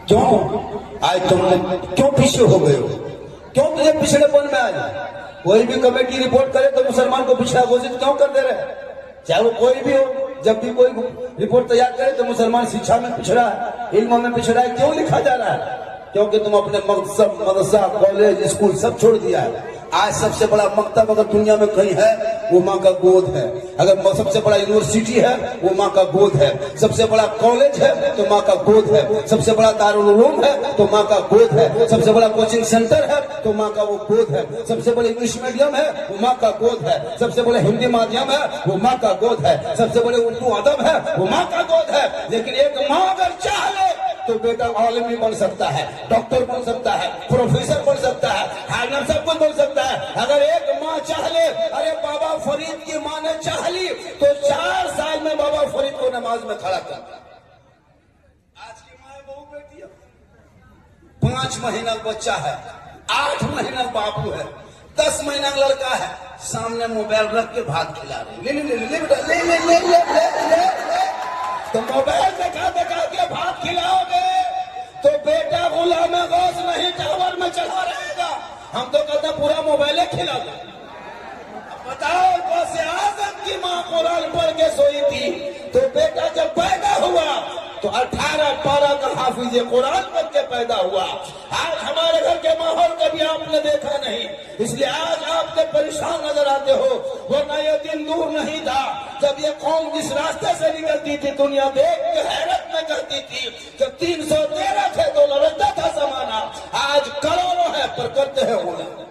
क्यों आज तुम क्यों पीछे हो गए हो? क्यों तुझे पिछड़ेपन में आज कोई भी कमेटी रिपोर्ट करे तो मुसलमान को पिछड़ा घोषित क्यों कर दे रहे? चाहे वो कोई भी हो, जब भी कोई रिपोर्ट तैयार करे तो मुसलमान शिक्षा में पिछड़ा है, इल्म में पिछड़ा है, क्यों लिखा जा रहा है? क्योंकि तुम अपने मकसद, मदरसा, कॉलेज, स्कूल सब छोड़ दिया है। आज सबसे बड़ा मकतब अगर दुनिया में कहीं है वो माँ का गोद है। अगर सबसे बड़ा यूनिवर्सिटी है वो माँ का गोद है। सबसे बड़ा कॉलेज है तो माँ का गोद है। सबसे बड़ा दारुल उलूम है तो माँ का गोद है। सबसे बड़ा कोचिंग सेंटर है तो माँ का वो गोद है। सबसे बड़े इंग्लिश मीडियम है वो माँ का गोद है। सबसे बड़े हिंदी माध्यम है वो माँ का गोद है। सबसे बड़े उर्दू अदब है वो माँ का गोद है। लेकिन एक माँ अगर चाह ले तो बेटा आलिम भी बन सकता है, डॉक्टर बन सकता है, प्रोफेसर बन सकता है, हाकिम सब कुछ बन सकता है। अगर एक माँ चाह ले, अरे बाबा फरीद की माँ ने चाह ली तो 4 साल में बाबा फरीद को नमाज में खड़ा कर। आज की माँ बहू बेटी है, 5 महीना बच्चा है, 8 महीना बापू है, 10 महीना लड़का है, सामने मोबाइल रख के भात खिला रहे। ले ले ले ले बेटा, ले ले ले ले ले ले। तो मोबाइल दिखा दिखा के भात खिलाओगे तो बेटा गुलाम गौस नहीं टावर में चढ़ा रहेगा। हम तो कहते पूरा मोबाइल खिला दो। बताओ, गौसे आजम की माँ कुरान पढ़ के सोई थी तो बेटा जब पैदा हुआ तो 18 पारा का हाफिज कुरान बन के पैदा हुआ। आज हमारे घर के माहौल कभी आपने देखा नहीं, इसलिए आज आपने परेशान नजर आते हो। वरना ये दिन दूर नहीं था जब ये कौम जिस रास्ते से निकलती थी दुनिया देख के हैरत में करती थी। जब 313 थे तो लड़ता था जमाना, आज करोड़ों है पर करते हैं गुलाम।